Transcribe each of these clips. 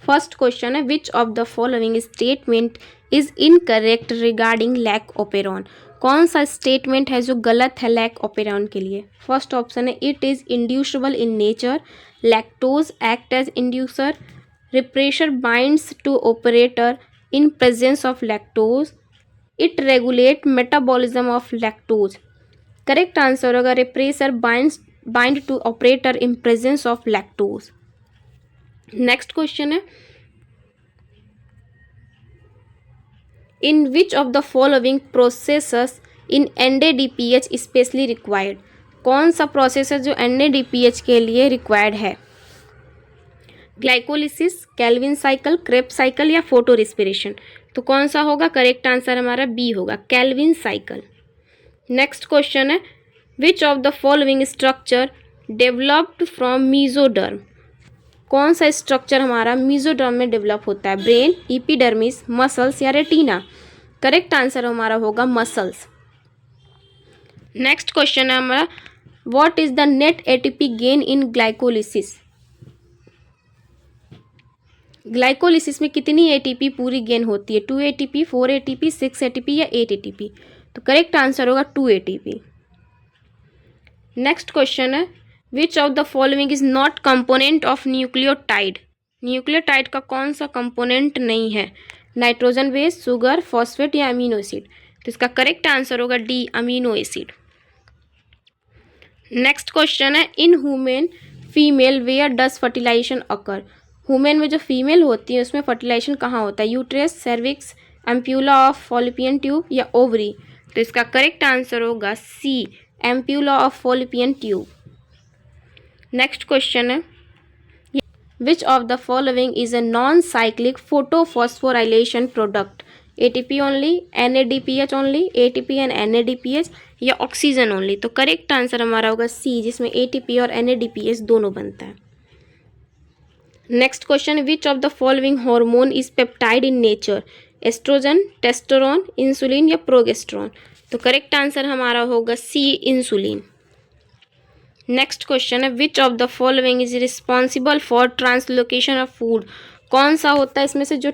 First question है which of the following statement is incorrect regarding lac operon. कौन सा statement है जो गलत है लैक ओपेरॉन के लिए। फर्स्ट ऑप्शन है it is inducible in nature, lactose act as inducer, repressor binds to operator in presence of lactose, it regulate metabolism of lactose. Correct answer होगा repressor bind to operator in presence of lactose. Next question है in which of the following processes in NADPH specially required. कौन सा process है जो NADPH के लिए required है। Glycolysis, Calvin cycle, Krebs cycle या फोटो रिस्पिरेशन। तो कौन सा होगा, करेक्ट आंसर हमारा बी होगा, कैल्विन साइकिल। नेक्स्ट क्वेश्चन है which of the following structure developed from mesoderm. कौन सा स्ट्रक्चर हमारा मीजोडर्म में डेवलप होता है, ब्रेन, एपिडर्मिस, मसल्स या रेटिना। करेक्ट आंसर हमारा होगा मसल्स। नेक्स्ट क्वेश्चन है हमारा what is the net ATP gain in glycolysis. Glycolysis में कितनी ATP पूरी गेन होती है, 2 ATP, 4 ATP, 6 ATP या 8 ATP। तो करेक्ट आंसर होगा 2 ATP। नेक्स्ट क्वेश्चन है which of the following is not component of nucleotide. Nucleotide का कौन सा कंपोनेंट नहीं है, नाइट्रोजन बेस, शुगर, फॉस्फेट या अमीनो एसिड। तो इसका करेक्ट आंसर होगा D, amino acid. Next question है in human female where does fertilization occur. Human में जो फीमेल होती है उसमें फर्टिलाइजेशन कहाँ होता है, uterus, cervix, ampulla of fallopian tube या ओवरी। तो इसका करेक्ट आंसर होगा C, ampulla of fallopian tube. Next question है which of the following is a non cyclic photophosphorylation product, ATP only, NADPH only, ATP and NADPH या oxygen only. तो correct answer हमारा होगा सी, जिसमें ATP और NADPH दोनों बनता है। Next question which of the following hormone is peptide in nature, oestrogen, testosterone, insulin या प्रोगेस्टेरॉन। तो करेक्ट आंसर हमारा होगा सी, इंसुलिन। नेक्स्ट क्वेश्चन है which of the following is responsible for translocation of food. कौन सा होता है इसमें से जो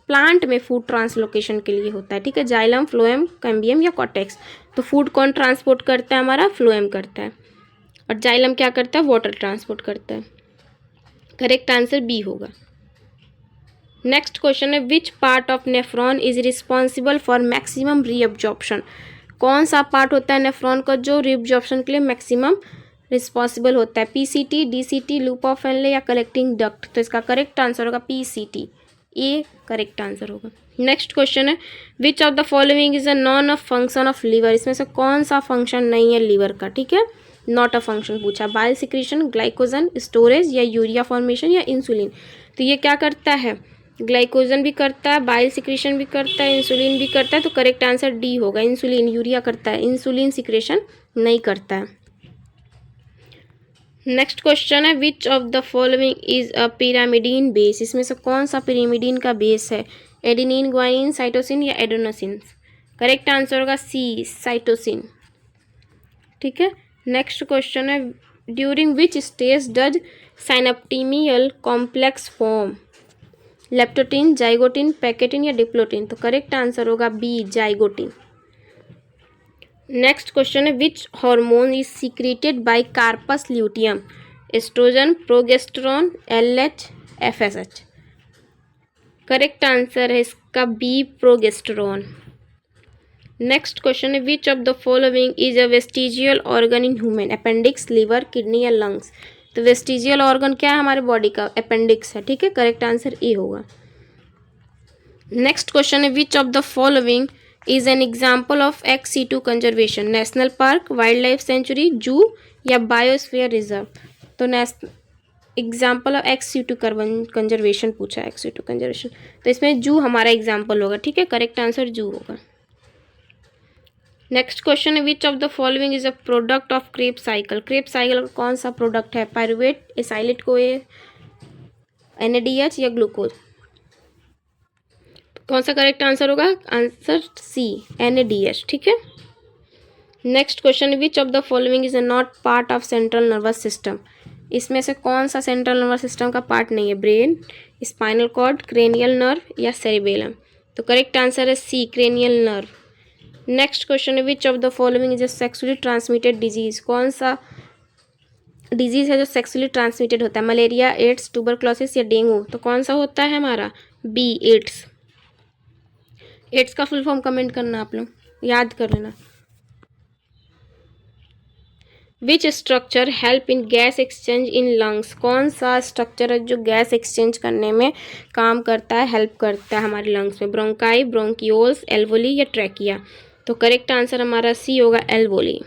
प्लांट में फूड ट्रांसलोकेशन के लिए होता है, ठीक है, जाइलम, फ्लोएम, कैम्बियम या कॉटेक्स। तो फूड कौन ट्रांसपोर्ट करता है, हमारा फ्लोएम करता है, और जाइलम क्या करता है, वाटर ट्रांसपोर्ट करता है। करेक्ट आंसर बी होगा। नेक्स्ट क्वेश्चन है which part of nephron is responsible for maximum reabsorption. कौन सा पार्ट होता है नेफ्रॉन का जो रीअब्जॉर्प्शन के लिए मैक्सिमम रिस्पॉन्सिबल होता है, PCT, DCT, loop of Henle या कलेक्टिंग डक्ट। तो इसका करेक्ट आंसर होगा PCT, ये करेक्ट आंसर होगा। नेक्स्ट क्वेश्चन है which of the following is a none of function of liver. इसमें से कौन सा फंक्शन नहीं है लीवर का, ठीक है, नॉट अ फंक्शन पूछा, बाइल सिक्रीशन, ग्लाइकोजन स्टोरेज या यूरिया फॉर्मेशन या इंसुलिन। तो ये क्या करता है, ग्लाइकोजन भी करता है, बाइल सिक्रीशन भी करता है, इंसुलिन भी करता है। तो करेक्ट आंसर डी होगा, इंसुलिन। यूरिया करता है, इंसुलिन सिक्रेशन नहीं करता है। नेक्स्ट क्वेश्चन है which of the following is a pyrimidine base. इसमें से कौन सा पिरामिडीन का बेस है, एडेनिन, ग्वानिन, साइटोसिन या एडेनोसिन। करेक्ट आंसर होगा सी, साइटोसिन, ठीक है। नेक्स्ट क्वेश्चन है during which stage does synaptonemal complex form, leptotene, zygotene, pachytene या डिप्लोटिन। तो करेक्ट आंसर होगा बी, जाइगोटिन। नेक्स्ट क्वेश्चन है which hormone is secreted by corpus luteum, oestrogen, progesterone, LH, FSH। Correct answer है इसका B, progesterone. Next question है which of the following is a vestigial organ in human, appendix, liver, kidney या lungs. तो vestigial organ क्या है हमारे body का, appendix है, ठीक है, करेक्ट आंसर ए होगा। नेक्स्ट क्वेश्चन है which of the following is an example of XC2 conservation, national park, wild life sanctuary, जू या बायोस्फीयर रिजर्व। तो एग्जाम्पल ऑफ XC2 कंजर्वेशन पूछा है, XC2 कंजर्वेशन, तो इसमें जू हमारा एग्जाम्पल होगा, ठीक है, करेक्ट आंसर जू होगा। नेक्स्ट क्वेश्चन है which of the following is a product of Krebs cycle. Krebs cycle का कौन सा प्रोडक्ट है, पायरुवेट, एसाइलेट कोए, NADH या ग्लूकोज। कौन सा करेक्ट आंसर होगा, आंसर सी, NADH, ठीक है। Next question which of the following is a not part of central nervous system, इसमें से कौन सा सेंट्रल नर्वस सिस्टम का पार्ट नहीं है? Brain, spinal cord, cranial nerve या सेरिबेलम? तो करेक्ट आंसर है C, cranial nerve. Next question है which of the following is a sexually transmitted disease? कौन सा डिजीज है जो सेक्सुअली ट्रांसमिटेड होता है? मलेरिया, एड्स, ट्यूबरक्लोसिस या डेंगू? तो कौन सा होता है हमारा? B, AIDS. एड्स का फुल फॉर्म कमेंट करना, आप लोग याद कर लेना। Which structure help in gas exchange in lungs? कौन सा स्ट्रक्चर है जो गैस एक्सचेंज करने में काम करता है, हेल्प करता है हमारे लंग्स में? ब्रोंकाई, ब्रोंकियोल्स, एल्वोली या ट्रैकिया? तो करेक्ट आंसर हमारा सी होगा, एल्वोली।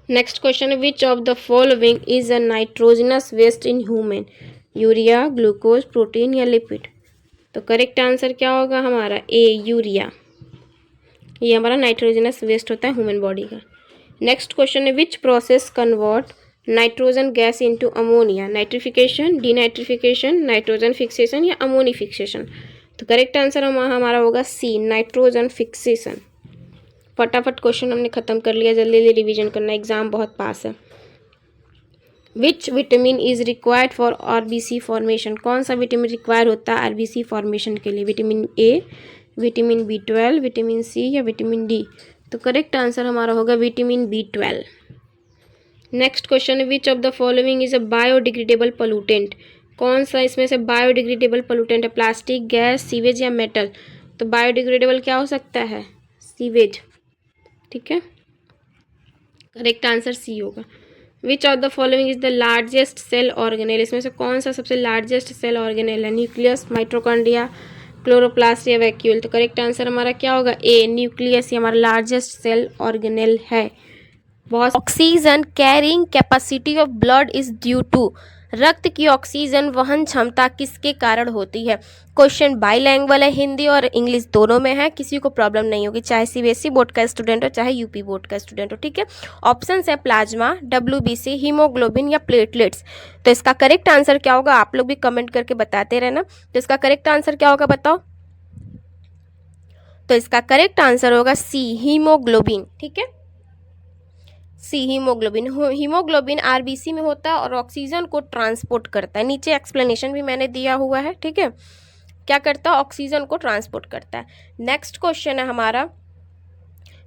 नेक्स्ट क्वेश्चन है which of the following is a nitrogenous waste in human? Urea, glucose, protein या लिपिड? तो करेक्ट आंसर क्या होगा हमारा? A, urea. ये हमारा नाइट्रोजनस वेस्ट होता है ह्यूमन बॉडी का। नेक्स्ट क्वेश्चन है which process convert nitrogen gas into ammonia? Nitrification, denitrification, nitrogen fixation या अमोनी फिक्सेशन? तो करेक्ट आंसर हमारा होगा सी, नाइट्रोजन फिक्सेशन। फटाफट क्वेश्चन हमने खत्म कर लिया, जल्दी जल्दी रिवीजन करना, एग्जाम बहुत पास है। Which vitamin is required for RBC formation? कौन सा विटामिन रिक्वायर होता है आरबीसी फॉर्मेशन के लिए? Vitamin A, vitamin B12, vitamin C या विटामिन डी? तो करेक्ट आंसर हमारा होगा विटामिन B12। नेक्स्ट क्वेश्चन है which of the following is a biodegradable pollutant? कौन सा इसमें से बायोडिग्रेडेबल पोल्यूटेंट है? प्लास्टिक, गैस, सीवेज या मेटल? तो बायोडिग्रेडेबल क्या हो सकता है? सीवेज। ठीक है, करेक्ट आंसर सी होगा। Which of the following is the largest cell organelle? इसमें से कौन सा सबसे लार्जेस्ट सेल ऑर्गेनेल है? न्यूक्लियस, माइट्रोकॉन्ड्रिया, क्लोरोप्लास्ट या वैक्यूल? तो करेक्ट आंसर हमारा क्या होगा? A, nucleus. ये हमारा लार्जेस्ट सेल ऑर्गेनेल है। बहुत oxygen carrying capacity of blood is due to? रक्त की ऑक्सीजन वहन क्षमता किसके कारण होती है? क्वेश्चन बाईलैंग्वेज है, हिंदी और इंग्लिश दोनों में है, किसी को प्रॉब्लम नहीं होगी, चाहे सीबीएसई बोर्ड का स्टूडेंट हो चाहे यूपी बोर्ड का स्टूडेंट हो। ठीक है, ऑप्शन है प्लाज्मा, WBC, हीमोग्लोबिन या प्लेटलेट्स। तो इसका करेक्ट आंसर क्या होगा? आप लोग भी कमेंट करके बताते रहना। तो इसका करेक्ट आंसर क्या होगा बताओ? तो इसका करेक्ट आंसर होगा सी, हीमोग्लोबिन। ठीक है, सी, हीमोग्लोबिन। हीमोग्लोबिन आरबीसी में होता है और ऑक्सीजन को ट्रांसपोर्ट करता है। नीचे एक्सप्लेनेशन भी मैंने दिया हुआ है। ठीक है, क्या करता है? ऑक्सीजन को ट्रांसपोर्ट करता है। नेक्स्ट क्वेश्चन है हमारा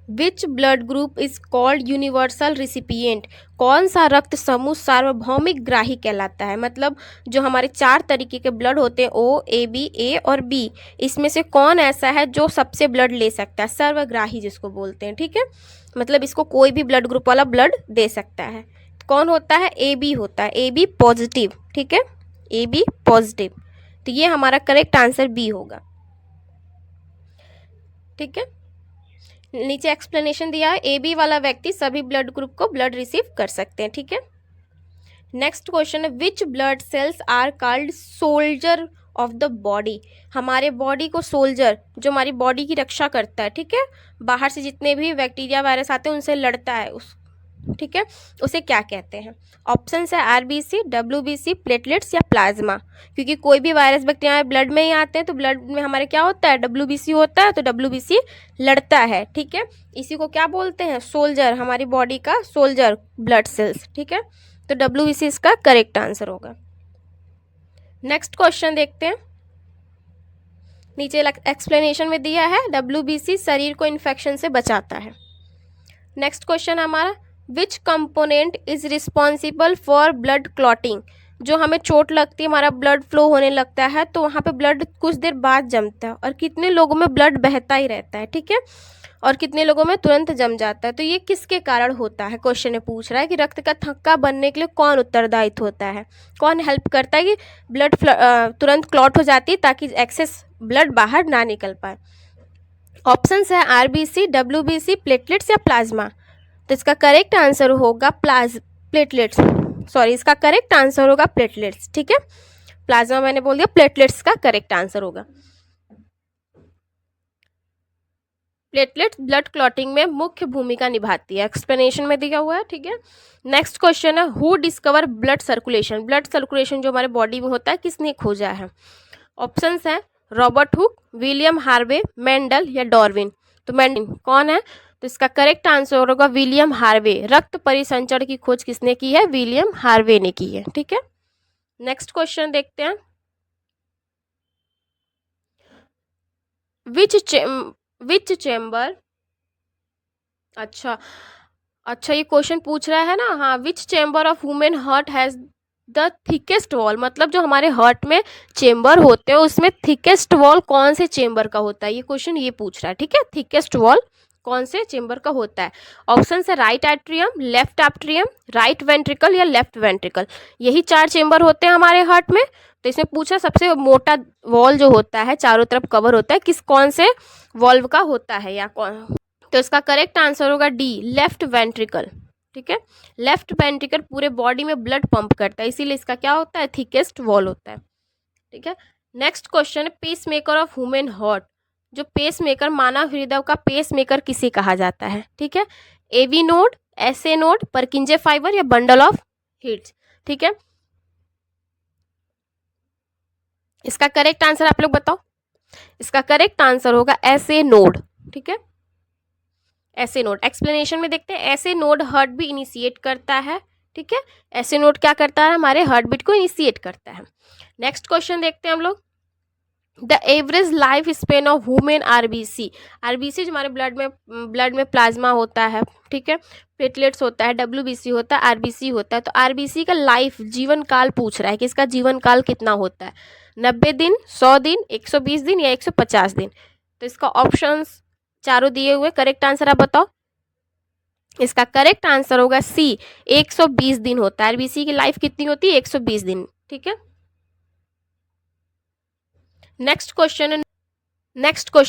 विच blood group is called universal recipient? कौन सा रक्त समूह सार्वभौमिक ग्राही कहलाता है? मतलब जो हमारे 4 तरीके के ब्लड होते हैं, O, AB, A और B, इसमें से कौन ऐसा है जो सबसे ब्लड ले सकता है? सर्वग्राही जिसको बोलते हैं। ठीक है, मतलब इसको कोई भी ब्लड ग्रुप वाला ब्लड दे सकता है। कौन होता है? AB होता है, AB पॉजिटिव। ठीक है, AB पॉजिटिव। तो ये हमारा करेक्ट आंसर बी होगा। ठीक है, नीचे एक्सप्लेनेशन दिया है, AB वाला व्यक्ति सभी ब्लड ग्रुप को ब्लड रिसीव कर सकते हैं। ठीक है, नेक्स्ट क्वेश्चन है which blood cells are called soldier of the body? हमारे बॉडी को सोल्जर, जो हमारी बॉडी की रक्षा करता है, ठीक है, बाहर से जितने भी बैक्टीरिया वायरस आते हैं उनसे लड़ता है उस, ठीक है, उसे क्या कहते हैं? ऑप्शन है आरबीसी, WBC, प्लेटलेट्स या प्लाज्मा। क्योंकि कोई भी वायरस बैक्टीरिया ब्लड में ही आते हैं तो ब्लड में हमारे क्या होता है? WBC होता है, तो WBC लड़ता है। ठीक है, इसी को क्या बोलते हैं? सोल्जर, हमारी बॉडी का सोल्जर ब्लड सेल्स। ठीक है, तो WBC इसका करेक्ट आंसर होगा। नेक्स्ट क्वेश्चन देखते हैं, नीचे एक्सप्लेनेशन में दिया है WBC शरीर को इन्फेक्शन से बचाता है। नेक्स्ट क्वेश्चन हमारा विच component is responsible for blood clotting? जो हमें चोट लगती है, हमारा ब्लड फ्लो होने लगता है तो वहाँ पे ब्लड कुछ देर बाद जमता है, और कितने लोगों में ब्लड बहता ही रहता है, ठीक है, और कितने लोगों में तुरंत जम जाता है। तो ये किसके कारण होता है? क्वेश्चन में पूछ रहा है कि रक्त का थक्का बनने के लिए कौन उत्तरदायित्व होता है, कौन हेल्प करता है कि ब्लड तुरंत क्लॉट हो जाती है ताकि एक्सेस ब्लड बाहर ना निकल पाए। ऑप्शन है आरबीसी, WBC, प्लेटलेट्स या प्लाज्मा। तो इसका करेक्ट आंसर होगा प्लेटलेट्स, सॉरी, इसका करेक्ट आंसर होगा प्लेटलेट्स। ठीक है, प्लाज्मा मैंने बोल दिया, प्लेटलेट्स का करेक्ट आंसर होगा। प्लेटलेट्स ब्लड क्लॉटिंग में मुख्य भूमिका निभाती है, एक्सप्लेनेशन में दिया हुआ है। ठीक है, नेक्स्ट क्वेश्चन है who discover blood circulation? Blood circulation जो हमारे बॉडी में होता है किसने खोजा है? ऑप्शंस हैं Robert Hooke, William Harvey, Mendel या डार्विन। तो मेंडल कौन है? तो इसका करेक्ट आंसर होगा विलियम हार्वे। रक्त परिसंचरण की खोज किसने की है? विलियम हार्वे ने की है। ठीक है, नेक्स्ट क्वेश्चन देखते हैं। विच चेम्बर, अच्छा अच्छा, ये क्वेश्चन पूछ रहा है ना, हाँ, which chamber of human heart has the thickest wall, मतलब जो हमारे हार्ट में चेम्बर होते हैं उसमें थिकेस्ट वॉल कौन से चेम्बर का होता है, ये क्वेश्चन ये पूछ रहा है। ठीक है, थिकेस्ट वॉल कौन से चेम्बर का होता है? ऑप्शन है right atrium, left atrium, right ventricle या लेफ्ट वेंट्रिकल। यही 4 चेम्बर होते हैं हमारे हार्ट में। तो इसमें पूछा सबसे मोटा वॉल जो होता है, चारों तरफ कवर होता है, किस कौन से वॉल्व का होता है या कौन? तो इसका करेक्ट आंसर होगा डी, लेफ्ट वेंट्रिकल। ठीक है, लेफ्ट वेंट्रिकल पूरे बॉडी में ब्लड पंप करता है, इसीलिए इसका क्या होता है? थिकेस्ट वॉल होता है। ठीक है, नेक्स्ट क्वेश्चन है pacemaker of human heart. जो पेस मेकर, मानव हृदय का पेस मेकर किसे कहा जाता है? ठीक है, AV node, SA node, Purkinje fibre या बंडल ऑफ हिट्स। ठीक है, इसका करेक्ट आंसर आप लोग बताओ। इसका करेक्ट आंसर होगा एसए नोड। ठीक है, ऐसे नोड। एक्सप्लेनेशन में देखते हैं, ऐसे नोड हार्ट बीट इनिशिएट करता है। ठीक है, ऐसे नोड क्या करता है? हमारे हार्ट बीट को इनिशिएट करता है। नेक्स्ट क्वेश्चन देखते हैं हम लोग। The average life span of human RBC. RBC जो हमारे ब्लड में प्लाज्मा होता है, ठीक है, प्लेटलेट्स होता है, डब्ल्यूबीसी होता है, आरबीसी होता है। तो आरबीसी का लाइफ जीवन काल पूछ रहा है कि इसका जीवन काल कितना होता है? 90 दिन, 100 दिन, 120 दिन या 150 दिन। तो इसका ऑप्शंस चारों दिए हुए, करेक्ट आंसर आप बताओ। इसका करेक्ट आंसर होगा सी, 120 दिन होता है। आरबीसी की लाइफ कितनी होती है? 120 दिन। ठीक है, नेक्स्ट क्वेश्चन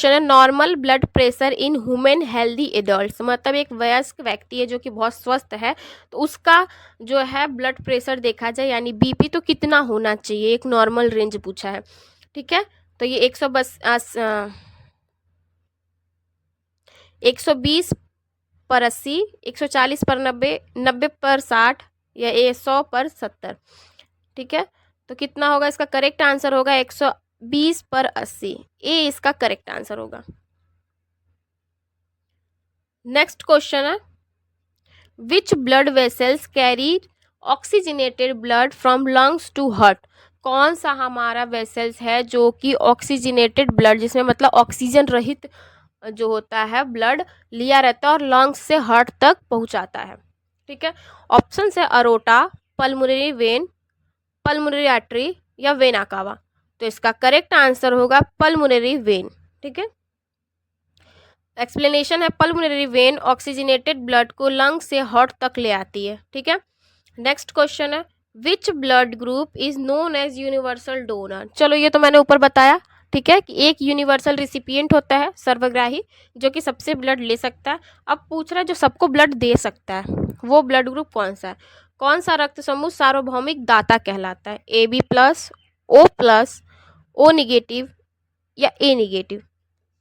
है normal blood pressure in human healthy adults. मतलब एक वयस्क व्यक्ति है जो कि बहुत स्वस्थ है, तो उसका जो है ब्लड प्रेशर देखा जाए यानी बीपी, तो कितना होना चाहिए? एक नॉर्मल रेंज पूछा है। ठीक है, तो ये 120 पर 80, 140 पर 90, 90 पर 60 या 100 पर 70। ठीक है, तो कितना होगा? इसका करेक्ट आंसर होगा 120 पर 80। ए इसका करेक्ट आंसर होगा। नेक्स्ट क्वेश्चन है which blood vessels carry oxygenated blood from lungs to heart. कौन सा हमारा वेसल्स है जो कि ऑक्सीजनेटेड ब्लड, जिसमें मतलब ऑक्सीजन रहित जो होता है ब्लड लिया रहता है और लंग्स से हार्ट तक पहुंचाता है? ठीक है, ऑप्शन है aorta, pulmonary vein, pulmonary artery या वेना कावा। तो इसका करेक्ट आंसर होगा पल्मोनरी वेन। ठीक है, एक्सप्लेनेशन है पल्मोनरी वेन ऑक्सीजनेटेड ब्लड को लंग से हार्ट तक ले आती है। ठीक है, नेक्स्ट क्वेश्चन है which blood group is known as universal donor. चलो ये तो मैंने ऊपर बताया। ठीक है, कि एक यूनिवर्सल रिसिपिएंट होता है, सर्वग्राही, जो कि सबसे ब्लड ले सकता है। अब पूछ रहा है जो सबको ब्लड दे सकता है वो ब्लड ग्रुप कौन सा है? कौन सा रक्त समूह सार्वभौमिक दाता कहलाता है? A B plus, O plus, O negative या ए निगेटिव?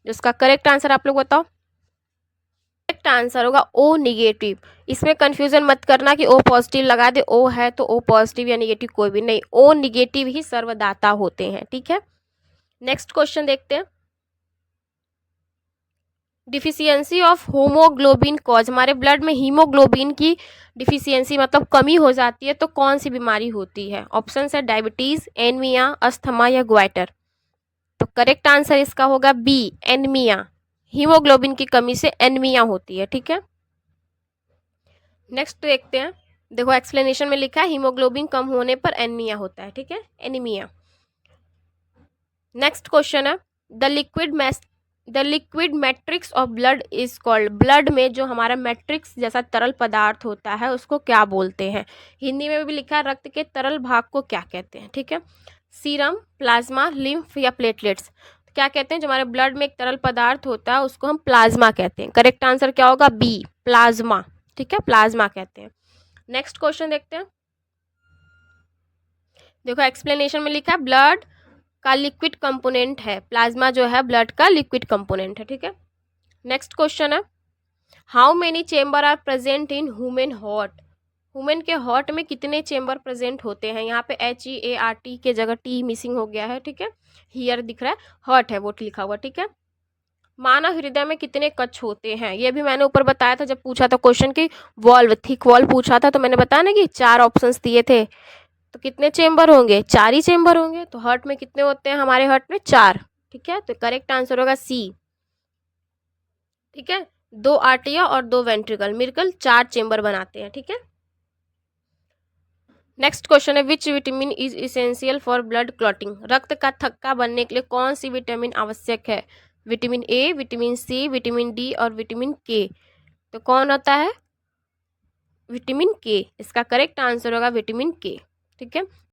जिसका करेक्ट आंसर आप लोग बताओ। करेक्ट आंसर होगा ओ निगेटिव। इसमें कंफ्यूजन मत करना कि ओ पॉजिटिव लगा दे, ओ है तो ओ पॉजिटिव या निगेटिव कोई भी नहीं, ओ निगेटिव ही सर्वदाता होते हैं। ठीक है, नेक्स्ट क्वेश्चन देखते हैं। Deficiency of haemoglobin cause. हमारे ब्लड में हीमोग्लोबिन की डिफिशियंसी मतलब कमी हो जाती है तो कौन सी बीमारी होती है? ऑप्शन है डायबिटीज, एनीमिया, अस्थमा या ग्वाइटर। तो करेक्ट आंसर इसका होगा बी, एनीमिया। हीमोग्लोबिन की कमी से एनीमिया होती है। ठीक है, नेक्स्ट देखते हैं। देखो एक्सप्लेनेशन में लिखा है हीमोग्लोबिन कम होने पर एनीमिया होता है। ठीक है, एनीमिया। नेक्स्ट क्वेश्चन है the liquid matrix of blood is called. Blood में जो हमारा मैट्रिक्स जैसा तरल पदार्थ होता है उसको क्या बोलते हैं? हिंदी में भी लिखा है रक्त के तरल भाग को क्या कहते हैं? ठीक है, सीरम, प्लाज्मा, लिम्फ या प्लेटलेट्स। क्या कहते हैं? जो हमारे ब्लड में एक तरल पदार्थ होता है उसको हम प्लाज्मा कहते हैं। करेक्ट आंसर क्या होगा? B, plasma. ठीक है, प्लाज्मा कहते हैं। नेक्स्ट क्वेश्चन देखते हैं। देखो एक्सप्लेनेशन में लिखा है ब्लड का लिक्विड कंपोनेंट है। प्लाज्मा जो है ब्लड का लिक्विड कंपोनेंट है। ठीक है, नेक्स्ट क्वेश्चन है how many chamber are present in human heart. Human के हार्ट में कितने चेम्बर प्रेजेंट होते हैं? यहाँ पे HEART के जगह टी मिसिंग हो गया है। ठीक है, हियर दिख रहा है, हार्ट है वो लिखा हुआ। ठीक है, मानव हृदय में कितने कक्ष होते हैं, ये भी मैंने ऊपर बताया था जब पूछा था क्वेश्चन की वॉल्व, थिक वॉल्व पूछा था तो मैंने बताया ना कि 4 ऑप्शंस दिए थे, तो कितने चेम्बर होंगे, 4 ही चेम्बर होंगे। तो हार्ट में कितने होते हैं, हमारे हार्ट में 4। ठीक है, तो करेक्ट आंसर होगा सी। ठीक है, 2 आर्टिया और 2 वेंट्रिकल मिलकर 4 चेम्बर बनाते हैं। ठीक है, नेक्स्ट क्वेश्चन है which vitamin is essential for blood clotting, रक्त का थक्का बनने के लिए कौन सी विटामिन आवश्यक है, vitamin A, vitamin C, vitamin D और विटामिन के। तो कौन होता है, विटामिन के, इसका करेक्ट आंसर होगा विटामिन के। ठीक है,